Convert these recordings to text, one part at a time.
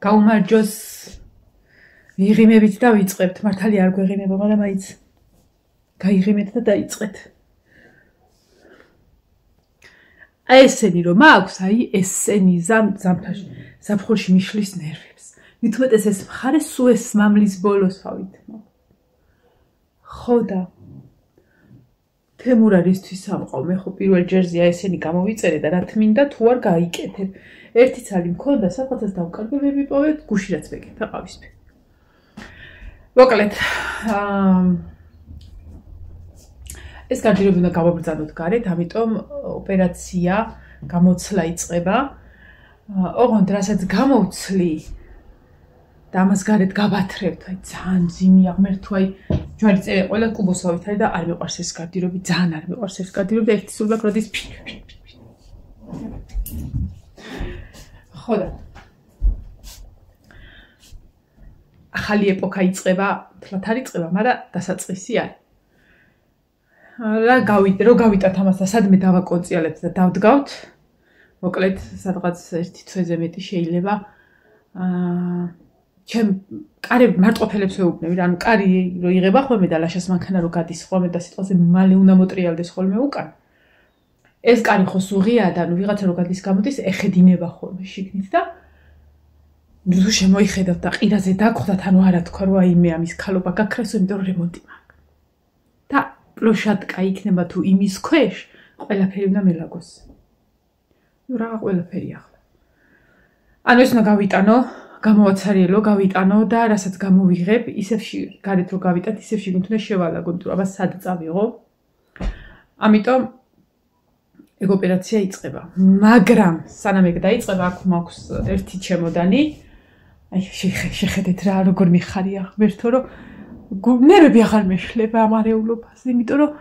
გაუმარჯოს ვიღიმებით და ვიწყებთ. მართალი არ გვეღიმება, მაგრამ აიც გაიღიმეთ და დაიწყეთ. აი ესენი რომ აქვს, აი ესენი ზამთარში ზაფხულში მიშლის ნერვებს. მithumetes ეს მხარე სულ ეს მამლის ბოლოს ავით. ხო და თემურ არისთვის ამყავ, მე ხო პირველ ჯერზე აი ესენი გამოვიწერე და რა თმინდა თუ არ გაიკეთებ. ერთი ცალი მქონდა, საყოთას დავკარგე, მე მიპოვეთ, გუში რაც ვეკეთა ყავისფერი. მოკლედ, ეს გარდირები უნდა გავაბრძანოთ გარეთ, ამიტომ ოპერაცია გამოცლა იწყება. ოღონდ რასაც გამოვცლი და ამას გარეთ გავათრევთ, აი ძალიან ძიმია, ღმერთო, აი ჯვარი წერე ყველა კუბოსავით არის და არ მიყვარს ეს გარდირები, ძალიან არ მიყვარს ეს გარდირები და ერთი სულბაქ როდის ხო და ახალი ეპოქა იწყება, თლათ არ იწყება, მაგრამ დასაწყისი არის. რა რო გავიტართ ამას და სადმე დავაკონციალებთ და დავდგავთ. მოკლედ, სადღაც ერთი თვეზე მეტი შეიძლება ჩემ კარები მარტყოფელებს ვეუბნები, ანუ კარი რო იღება ხოლმე და ლაშას მანქანა რო გადის ხოლმე და სიტყვაზე მალე უნდა მოტრიალდეს ხოლმე უკან. ეს კარი ხო სუღია და ანუ ვიღაცა რო გადის გამოდის, ეხედინება ხოლმე შიგნით და ნუ შემოიხედავთ და ყირაზე დაგხვდათ, ანუ არა თქვა რომ აი მე ამის ქალობა გაქრეს, იმიტომ რომ რემონტი მაქვს. და პლოშადკა იქნება თუ იმის ქვეშ, ყველაფერი უნდა მელაგოს. ნუ რა ყველაფერი ახლა. ანუ ეს უნდა გავიტანო, გამოვაცარიელო, გავიტანო და რასაც გამოვიღებ, ისევში გარეთ რო გავიტანთ, ისევში უნდა შევალაგო, იმიტომ რომ აბა სად წავიღო. ამიტომ ეგ ოპერაცია იწყება. მაგრამ სანამ ეგ დაიწყება, აქ მაქვს ერთი ჩემოდანი. აი შეხედეთ რა როგორ მიხარია ღმერთო, რომ ნერვები აღარ მეშლება ამ არეულობაზე, იმიტომ რომ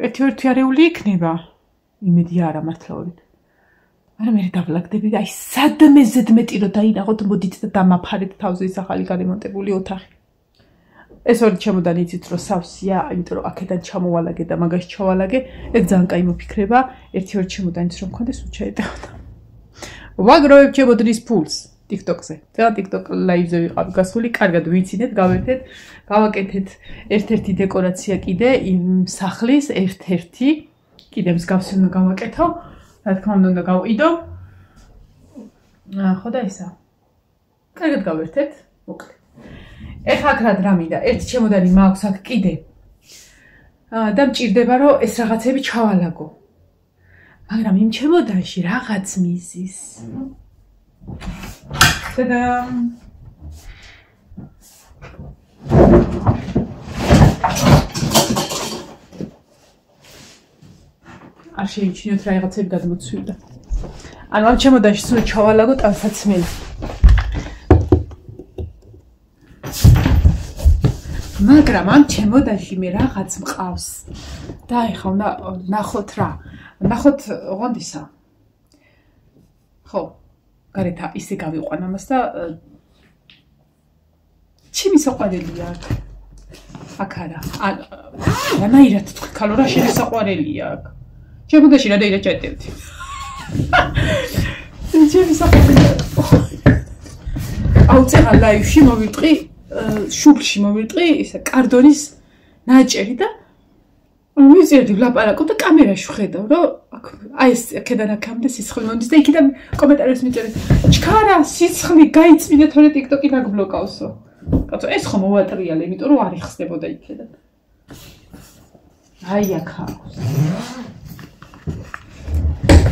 ერთი არეული იქნება. იმედი არა მართლაობით. არა მე დავლაგდები და აი სადმე ზედმეტი რომ დაინახოთ, მოდით და დამაფარეთ თავზე ის ახალი გარემონტებული ოთახი. ეს ორი ჩემოდანი იცით რომ სავსეა, იმიტომ რომ აქედან ჩამოვალაგე და მაგას ჩავალაგე, ეგ ძალიან კაი მოფიქრება, ერთი-ორი ჩემოდანიც რომ მქონდეს უჩაეტეოდა. ვაგროვებ ჩემოდნის ფულს TikTok-ზე. და TikTok live-ზე ვიყავ გასული, კარგად ვიცინეთ, გავერთეთ, გავაკეთეთ ერთ-ერთი დეკორაცია კიდე იმ სახლის, ერთ-ერთი კიდე მსგავსი უნდა გავაკეთო, რა თქმა უნდა გავყიდო. ხო და ისა. კარგად გავერთეთ, მოკლედ. ეხლა აქ რა მინდა, ერთი ჩემოდანი მაქვს აქ კიდე. და მჭირდება რომ ეს რაღაცები ჩავალაგო. მაგრამ იმ ჩემოდანში რაღაც მიზის. Та-дам! არ შეიჩინოთ რა რაღაცები გადმოცვიდა. ანუ ამ ჩემოდანში სულ ჩავალაგო ტანსაცმელი. მაგრამ ამ ჩემოდანში მე რაღაც მყავს. და ეხლა უნდა ნახოთ რა. ნახოთ ოღონდ ისა. ხო, გარეთ ისე გავიყვან ამას და ჩემი საყვარელია აქ. აქ არა. რანაირად თქვი ქალო რა შენი საყვარელია აქ. ჩემოდანში რანაირად ჩაეტევდი. ჩემი საყვარელია. აუცეღა ლაივში მოვიტყვი შუბლში მოვიტყვი ისა კარდონის ნაჭერი და მიზერდი ვლაპარაკო და კამერაში ვხედავ რომ აი ეს აქედან აქამდე სიცხლე მომდის და იქიდან კომენტარებს მიწერეთ ჩქარა სიცხლე გაიწმინე თორე TikTok-ი დაგბლოკავსო კაცო ეს ხომ მოვატრიალე იმიტომ რომ არ იხსნებოდა იქიდან აი აქ აქვს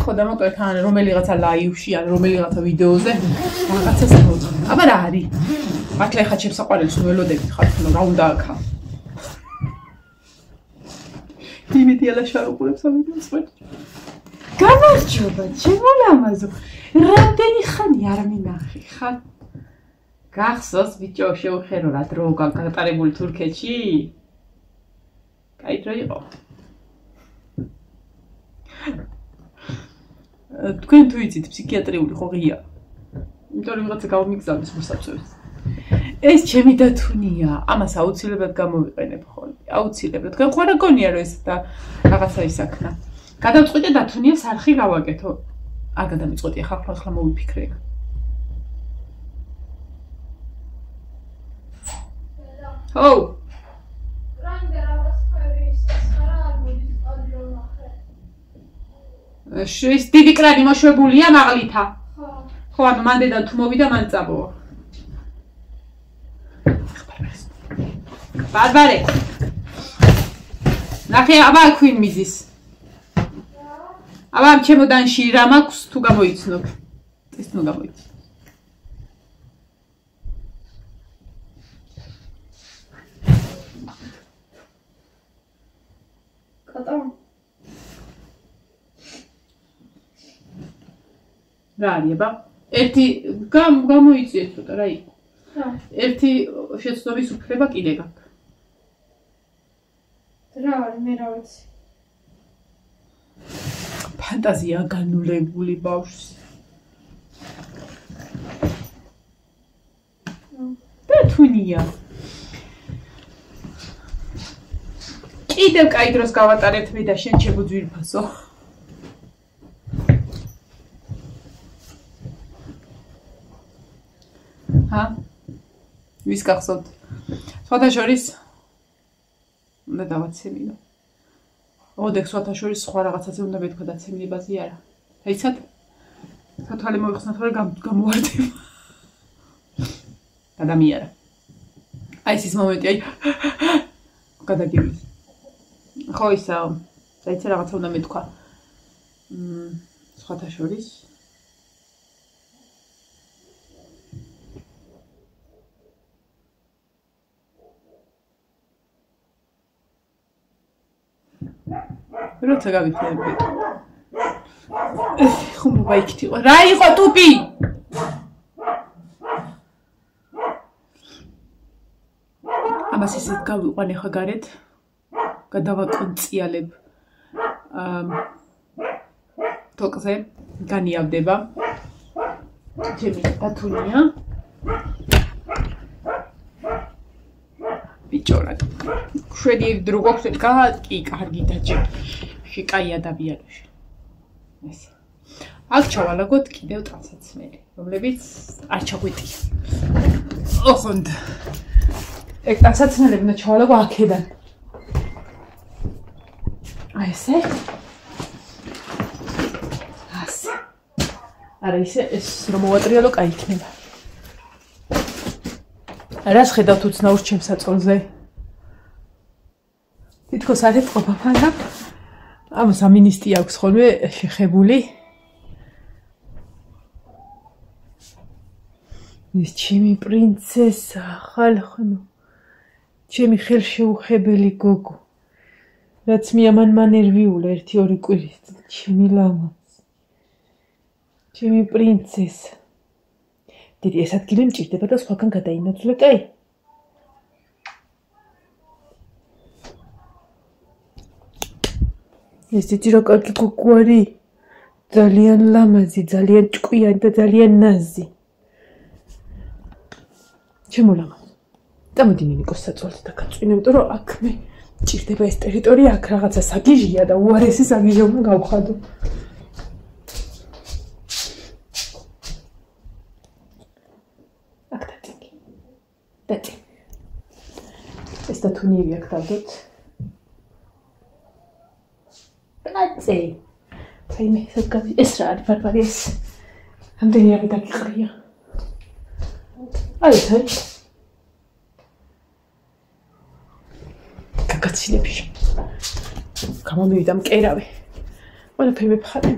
ხო და მოკლედ ან რომელიღაცა ლაივში ან რომელიღაცა ვიდეოზე რაღაცას მოძღ აბა რა არის მართლა ეხა ჩემს საყვარელს ველოდებით ხარ თქო რა უნდა აქა იმედი ალაშარუყურებს ამ ვიდეოს ვარ გამარჯობა ჩემოლამაზო რამდენი ხანი არ მინახი ხარ გახსოვს ბიჭო შევხედო რა დრო გაკატარებული თურქეთში კაი დრო იყო თქვენ თუ იცით ფსიქიატრიული ხო ღია იმიტომ რომ რაღაცა გამომიგზავნის მოსაწვევს ეს ჩემი დათუნია ამას აუცილებლად გამოვიყენებ ხოლმე აუცილებლად თქვენ ხო რა გონია რომ ეს და რაღაცა ისაქნა გადავწყვიტე დათუნიას არხი გავაკეთო არ გადამიწყვეტი ახლა მოვიფიქრე ო ის დიდი კრანი მოშვებულია მაღლითა. ხო, ანუ მანდედან თუ მოვიდა მან წაბოა. ბარბარე. ნახე, აბა ქვინ მიზის. აბა ამ ჩემოდანში რა მაქვს თუ გამოიცნობ. ეს ნუ გამოიცნობ. კატა რა არიება? ერთი გამოიწიეთ ცოტა რა იყო? ერთი შეცდომის უფლება კიდე გაქვს. რა არის მე რა ვიცი. ფანტაზია განულებული ბავშვს. ბეთუნია. კიდევ კაი დროს გავატარებთ მე და შენ შეგვიძვირფასო. ვის გახსოვთ? სხვათაშორის უნდა დავაცემინო. ოდექ სხვათაშორის სხვა რაღაცაზე უნდა მეთქვა დაცემინებაზე არა. აიცად? თვალე მოიხსნათ, რომ გამოვარდება. გადამიარა. აი ეს მომენტი, აი გადაგივლის. ხო ისაა. დაიცა რაღაცა უნდა მეთქვა. სხვათაშორის როცა გავიხსენებ. ხომ ვაიქით იყო. რა იყო ტუპი? ამას ისეთ გავიყვანე ხა გარეთ. გადავაკონციალებ. თოკზე განიავდება. ჩემი დათუნია. ბიჭორად. შვედი დრო გვაქვს კი კარგი დაჭე. კაი ადამიანებში. ესე. აქ ჩავალაგოთ კიდევ ტანსაცმელი, რომლებიც არ ჩაგვიტია. ოხონდ. ეგ ტანსაცმელები უნდა ჩავალაგო აქედან. აი ესე. ასე. არა ისე ეს რომ მოვატრიალო, კაი იქნება. რას ხედავთ უცნაურს ჩემს საწოლზე? თითქოს არ ეწყობა ფანდა. ამას ამინისტი აქვს ხოლმე შეხებული. ის ჩემი პრინცესა, ხალხნო. ჩემი ხელშეუხებელი გოგო. რაც მიამან მანერვიულა 1-2 კვირის. ჩემი ლამაც. ჩემი პრინცესა. დიდი ეს ადგილი მჭირდება და სხვაგან გადაინაცვლე, კაი? ეს იცი რა კარგი გოგო არის. ძალიან ლამაზი, ძალიან ჭკვიანი და ძალიან ნაზი. ჩემო ლამაზ. წამოდი ნიკოს საწოლზე და გაწვინე, იმიტომ რომ აქ მე მჭირდება ეს ტერიტორია, აქ რაღაცა საგიჟია და უარესი საგიჟი უნდა გავხადო. აქ დაწინე. დაწინე. ეს დათუნიები აქ დავდოთ. Აცი. თაიმე ეს რა არის ბარბარე ეს? ამდენი რამე დაგიყრია. აი ეს. გაგაცილები. გამომივიდა მკერავი. ყველაფერი მეფხატე.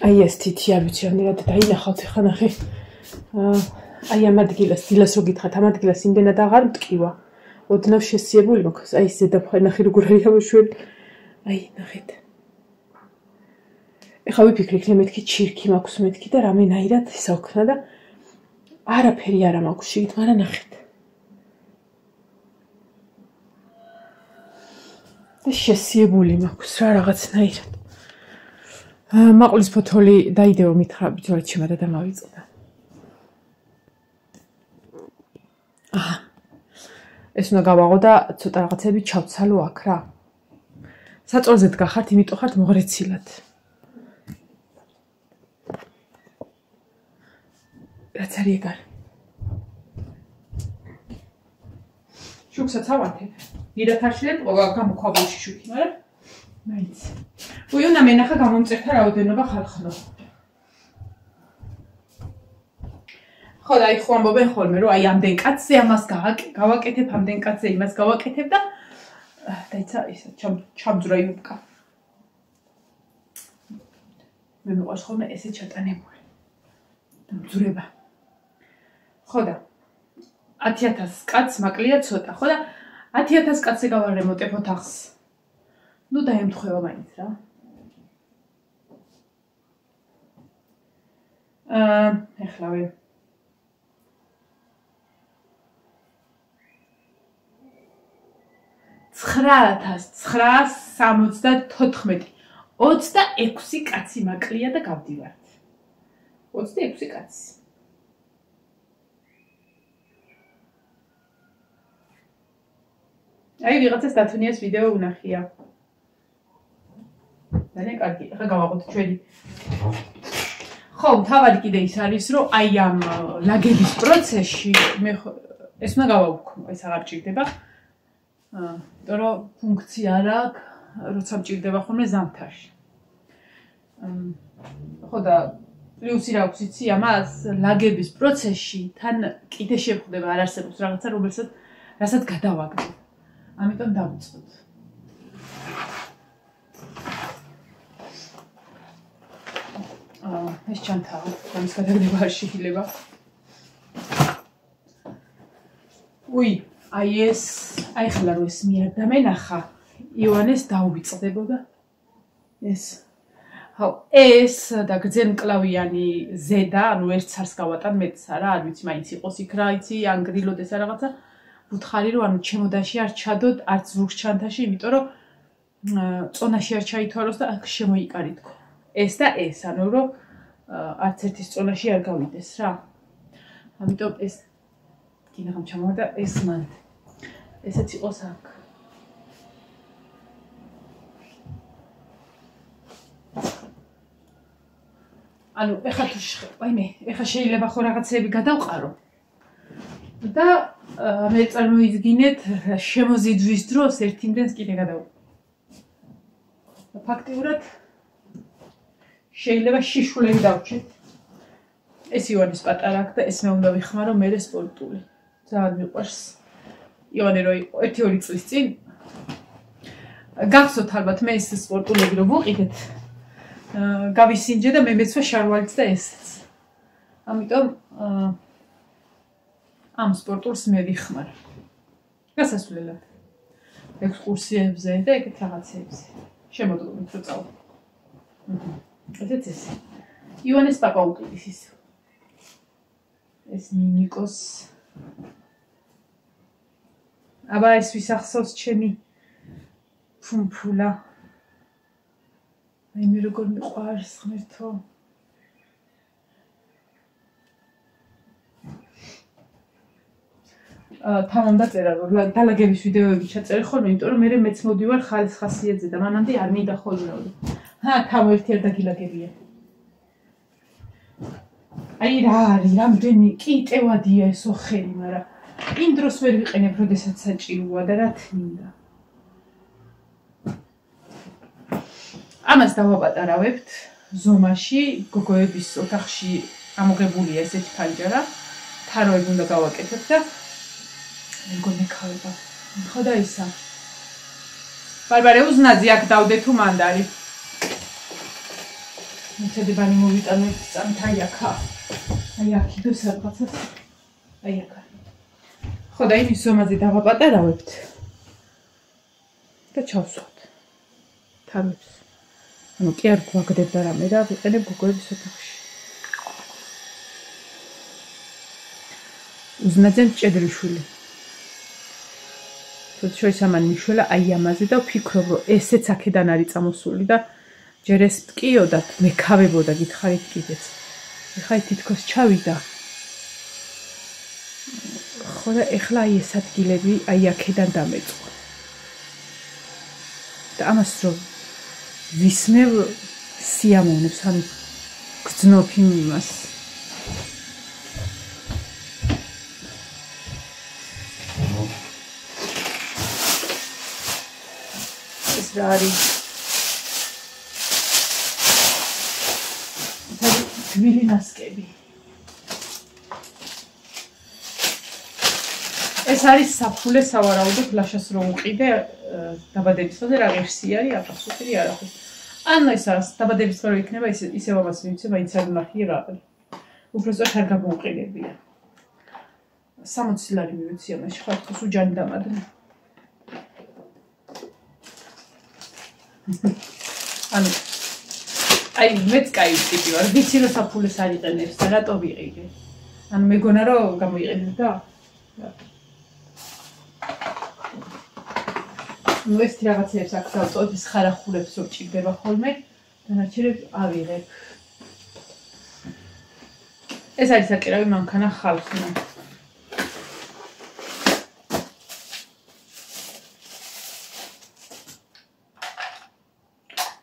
აი ეს თითი არ ვიცი რამდენად დაინახავთ ხა ნახე. აი ამ ადგილას დილას რო გითხრათ ამ ადგილას იმდენად აღარ მტკივა. ოდნავ შესიებული მაქვს. აი ეს ზედაფხარი ნახე როგორ არის ამოშველი. აი ნახეთ. ეხლა ვიფიქრე მეთქი ჩირკი მაქვს მეთქი და რამენაირად ისაოქნა და არაფერი არ მაქვს შიგნით, მაგრამ ნახეთ. და შესიებული მაქვს რა რაღაცნაირად. მაყულის ფოთოლი დაიდეო მითხრა ბიჭორი ჩემა და დამავიწყდა. აჰა. ეს უნდა გავაღო და ცოტა რაღაცები ჩავცალო აქ რა. საწოლზე დგახართ, იმიტომ ხართ მოღრეცილად. რაც არის ეგ არის. შუქსაც ავართებ. დიდად არ შეიძლება გამოქვაბულში შუქი, მაგრამ მაინც. უი უნდა მენახა გამომწერთა რაოდენობა ხალხნო. ხო და აი ხო ამბობენ ხოლმე რომ აი ამდენ კაცზე ამას გავაკეთებ, ამდენ კაცზე იმას გავაკეთებ და დაიცა ისა ჩამძვრა იუბკა. მე მიყვარს ხოლმე ესე ჩატანებული. ძვრება. ხო და 10000 კაცს მაკლია ცოტა, ხო და 10000 კაცზე გავარემონტებ ოთახს. ნუ დაემთხვევა მაინც რა. ეხლავე 9974 26 კაცი მაკლია და გავდივართ. 26 კაცი. აი ვიღაცას დათუნიას ვიდეო უნახია. ძალიან კარგი. ახლა გავაყოთ ჩვენი. ხო, თავად კიდე ის არის, რომ აი ამ ლაგების პროცესში მე ეს უნდა გავაუქმო, ეს აღარ ჭირდება. იმიტომ რომ ფუნქცია არ აქვს, როცა მჭირდება ხოლმე ზამთარში. ხო და პლუსი რა აქვს იცი ამას ლაგების პროცესში თან კიდე შევხვდება არ არსებობს რაღაცა რასაც გადავაგდებ. ამიტომ დავიწყოთ. ეს ჩანთაა, ამის გადაგდება არ შეიძლება. უი, აი ახლა რო ეს მიერ დამენახა, ივანეს დაუვიწყდებოდა ეს. ხო, ეს და გრძელმკლავიანი ზედა, ანუ ერთ სარს გავატან მეც არა, არ ვიცი, მაინც იყოს იქ რა იცი, ან გრილოდეს რა რაღაცა. ვუთხარი რომ ანუ ჩემოდაში არ ჩადოთ, არც ზურგ ჩანთაში, იმიტომ რომ წონაში არ ჩაითვალოს და აქ შემოიკარითქო. ეს და ეს, ანუ რომ არც ერთის წონაში არ გავიდეს რა. ამიტომ ეს კიდევ ჩამოვარდა ეს მან. ესეც იყოს აქ. ანუ ეხლა თუ ვაიმე, ეხლა შეიძლება ხო რაღაცები გადავყარო. და მე წარმოიდგინეთ შემოზიდვის დროს ერთიმდენს კიდე გადავყარო. ფაქტიურად შეიძლება შიშულები დავჭეთ. ეს ივანის პატარა აქ და ეს მე უნდა ვიხმარო მე სპორტული. ძალიან მიყვარს. ივანე რო იყო 1-2 წლის წინ გახსოვთ ალბათ მე ეს სპორტულები რო ვუყიდეთ. გავისინჯე და მე მეცვა შარვალიც და ესეც. ამიტომ ამ სპორტულს მე ვიხმარ. გასასვლელად. ექსკურსიებზე და ეგეთ რაღაცებზე. შემოდგომით რო წავალ. ესეც ეს. ივანეს პაპა უყიდის ის. ეს ნიკოს. აბა ეს ვისახსოვს ჩემი ფუმფულა. აი მე როგორ მიყვარს ღმერთო. თამამ დაწერა რომ დალაგების ვიდეოები ჩაწერე ხოლმე, იმიტომ რომ მე მეც მოდივარ ხალის ხასიათზე და მანამდე არ მინდა ხოლმე. თამო ერთი არ დაგილაგებია. აი რა არის, რამდენი კიტევადია ეს ოხელი, მაგრამ იმ დროს ვერ ვიყენებ, როდესაც საჭიროა და რა თქმა. ამას დავაპატარავებთ ზომაში, გოგოების ოთახში ამოღებულია ესეთი ფანჯარა. თაროები უნდა გავაკეთებ და მეგონი მეკავება. ხო და ისა. ბარბარე უზნაძე აქ დავდე თუ მანდარი. მიხედებანი მოვიტანოთ წამთაი აქა. აი აქ იდოს რაღაცას. აი აქ. ხო და იმის ზომაზე დავაპატარავებთ. და ჩავსვათ. თამებს. ანუ კი არ გვაგდებ და რამე და ვიყენებ გოგოების ოთახში. უზნაძე მჭედრიშვილი. თორე შოის ამან მიშველა აი ამაზე და ვფიქრობ რომ ესეც აქედან არის წამოსული და ჯერ ეს ტკიოდათ მეკავებოდა გითხარით კიდეც. ეხლა თითქოს ჩავიდა. ხო და ეხლა აი ეს ადგილები აი აქედან დამეწყო. და ამას რომ ვისმევ სიამოვნებს ანუ გძნობ იმას. რა არის გვილი ნასკები ეს არის საფულე სავარაუდოდ ლაშას რო უყიდე დაბადების დღეზე რა ღირსი არის აფასუხი არ ახოს ან ეს არის დაბადების დღე რო იქნება ისევ ამას ვიცი მაინც არ ნახი რა არის უბრალოდ არ გამოუყიდებია 60 ლარი მივიცი ამაში ხარ თუ სუჯანი დამადნე ანუ აი მეც კაი ტიპი ვარ ვიცი რომ საფულეს არ იყენებს და რატო ვიყიდე ანუ მეგონა რომ გამოიყენებ და ну ეს რაღაცებს აქ დავწოთ ის ხარახულებს რომ ჭირდება ხოლმე დანარჩენებს ავიღებ ეს არის საკერავი მანქანა ხალხნა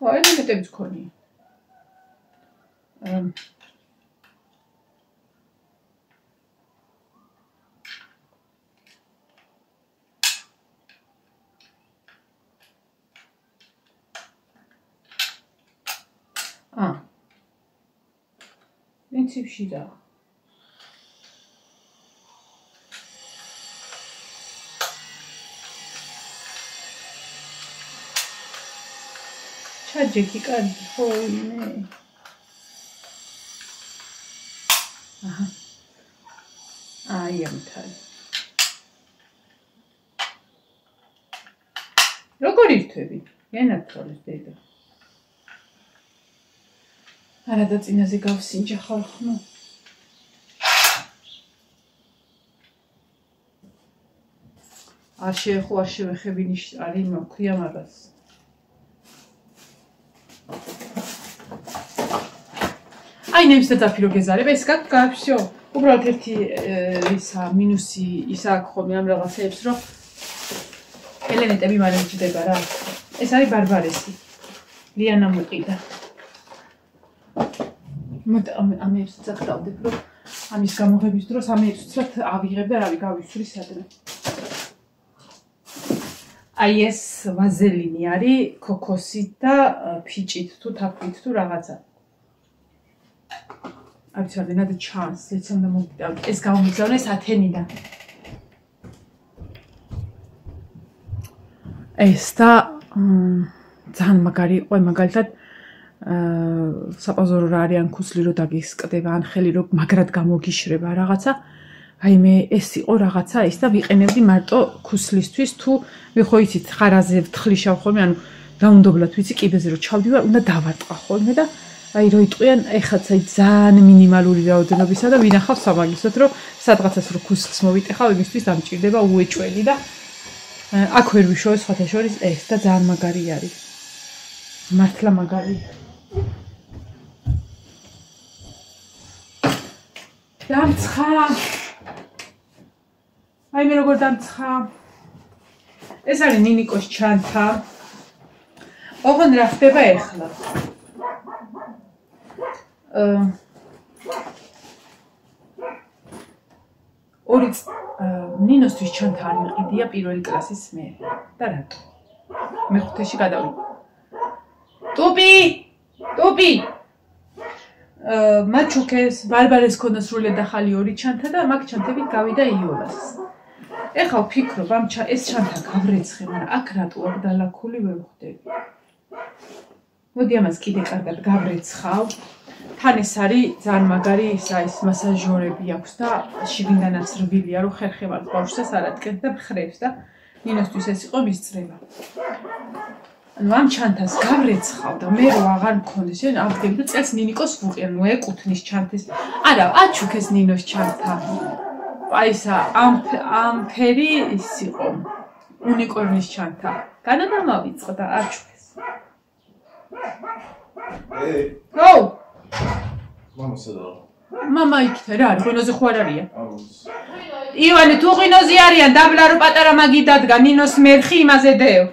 აი მეტებს ქონი პრინციპში და ჩაჯექი კარგი ხო იმე აჰა აი ამთარი როგორ ირთვები ენათროლის დედა არა და წინაზე გავსინჯა ხალხმა არ შეეხო არ შევეხები არის მოქვია მაგას აი ნემს და დაფირო გეზარება ეს გავშო უბრალოდ ერთი ისა მინუსი ისა აქვს ხოლმე ამ რაღაცებს რომ ელემენტები მალე მჭდება რა ეს არის ბარბარესი ლიანა მოყიდა ამებს წახდავდებ რომ ამის გამოღების დროს ამებს ვცად ავიღებ და რავი გავისვრი სადმე აი ეს ვაზელინი არის ქოქოსით და ფიჭით თუ თაფლით თუ რაღაცა არ ვიცი რადგან ჩანს ეცემ და მომიტა ეს გამომიგზავნეს ათენიდან ეს და ძალიან მაგარი იყო მაგალითად საპაზორო რა არიან ქუსლი რო დაგისკდება ან ხელი რო მაგრად გამოგიშრება რაღაცა აი მე ეს იყო რაღაცა ის და ვიყენებდი მარტო ქუსლისთვის თუ ვიხო იცით ხარაზე ვთხლიშავ ხოლმე ანუ დაუნდობლად ვიცი კიბეზე რო ჩავდივარ უნდა დავარტყა ხოლმე და აი რო იტყვიან ეხაც აი ძალიან მინიმალური რაოდენობისა და ვინახავ სამაგისოდ რომ სადღაცას რო ქუსლს მოვიტეხავ იმისთვის დამჭირდება უეჭველი და აქ ვერ ვიშოვე სხვათა შორის ეს და ძალიან მაგარი არის მართლა მაგარი დამცხა აი მე როგორ დამცხა ეს არის ნინიკოს ჩანთა ოღონდ რა ხდება ეხლა ორი ნინოსთვის ჩანთა არ მიყიდია პირველი კლასის მე და რატო მეხუთეში გადავიდა ტუპი მაჩუკეს ბარბარეს ქონდა სრულად ახალი ორი ჩანთა და მაგ ჩანთებით გავიდა იოლას ეხლა ვფიქრობ ამ ეს ჩანთა გავრეცხე მაგრამ აქ რატო აქ დალაქული ვერ ვხვდები მოდი ამას კიდე კარგად გავრეცხავ თან ეს არის ძალიან მაგარი ის მასაჟორები აქვს და შიგნიდანაც რბილია რომ ხერხემალ ბავშვს არ ატკენს და ხრევს და ნინოსთვის ეს იყო მის წრება ანუ ამ ჩანთას გავრეცხავ და მე რო აღარ მქონდეს ან აღდგები და წელს ნინიკოს ვუყი ანუ ეკუთნის ჩანთის არა აჩუქეს ნინოს ჩანთა აი ისა ამ ფერი ის იყო უნიკორნის ჩანთა განადამავიწყდა და აჩუქეს ო მამა სადა მამა იქ რა არის ღვინოზე ხო არ არიან ივანე თუ ღვინოზე არიან დაბლა რო პატარა მაგი დადგა ნინოს მერხი იმაზე დევ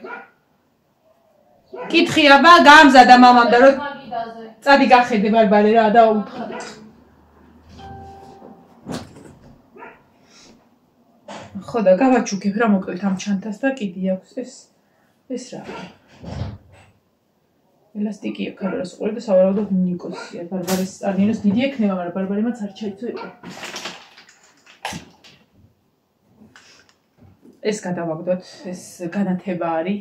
კითხი აბა გამზადა მამამ და რო წადი გახედე ბარბარე რა და უთხრა ხო და გავაჩუქებ რა მოკლედ ამ ჩანთას და კიდე აქვს ეს რა ელასტიკია ქარას ყური და სავარაუდოდ ნიკოსია. ბარბარის სტანიანოს დიდი ექნება, მაგრამ ბარბარიმაც არ ჩაიცო იყო. ეს გადავაგდოთ, ეს განათება არის.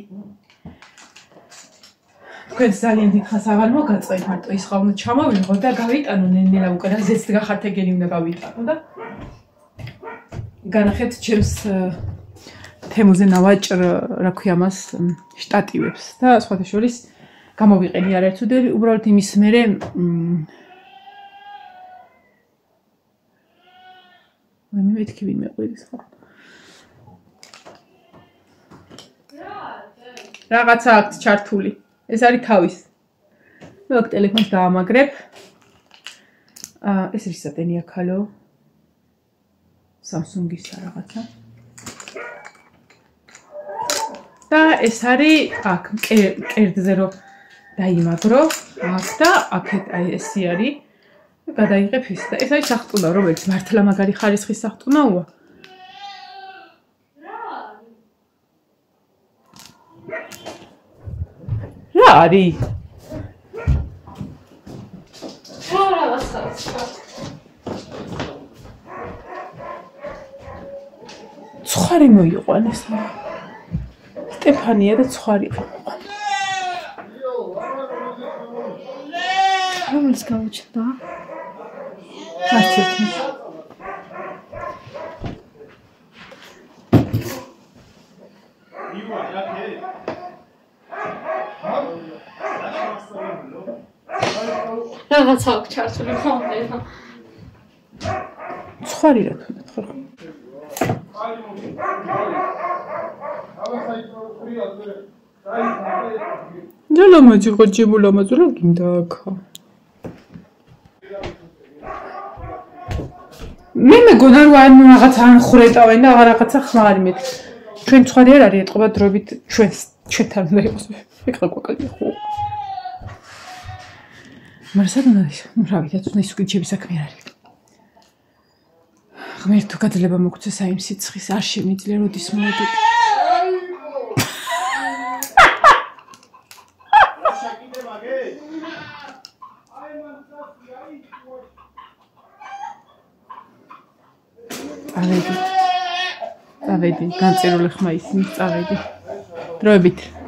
თქვენ ძალიან დიდ ხანს აღარ მოგაწყვეთ, მარტო ის ხა უნდა ჩამოვიღო და გავიტანო ნელა უკვე რა ზეც გახართ ეგენი უნდა გავიტანო და განახეთ ჩემს თემოზე ნავაჭრ, რა ქვია მას, შტატივებს და სხვათა შორის გამოვიყენი არაერთუდელი, უბრალოდ იმის მერე მე მეთქი ვინმე ყვირის ხო? რაღაცა აქვს ჩართული. ეს არის თავის. მე აქ ტელეფონს დაამაგრებ. ეს რის სატენია ქალო? Samsung-ის რაღაცა. და ეს არის აქ კერძზე რომ დაიმაგრო, აქ და აქეთ აი ესი არის. გადაიღებ ის და ეს არის სახტუნა, რომელიც მართლა მაგარი ხარისხის სახტუნაოა. რა არის? ცხარი მოიყვანეს. სტეფანია და ცხარი. რომლის გავუჩნდა? არც ერთი. რაღაცა აქვს ჩართული ხოლმე. ცხარი რა თქმა უნდა. და ლამაზი ყოჭებო ლამაზი რა გინდა აქა. მე მეგონა რომ ან რაღაცა ან ხრეტავენ და რაღაცა ხმარი მეთქი. ჩვენ ცხარი არ არის ეთყობა დროებით ჩვენთან უნდა იყოს. ეხლა გვაკლია ხო. მაგრამ სადღაც რა ვიცი, თუნდაც ის კიჩების საქმე არ არის. ღმერთო გაძლება მოგცეს აი იმ სიცხის არ შემიძლია როდის მოვიდეთ. წავედი, განწერული ხმა ისინი წავედი. დროებით.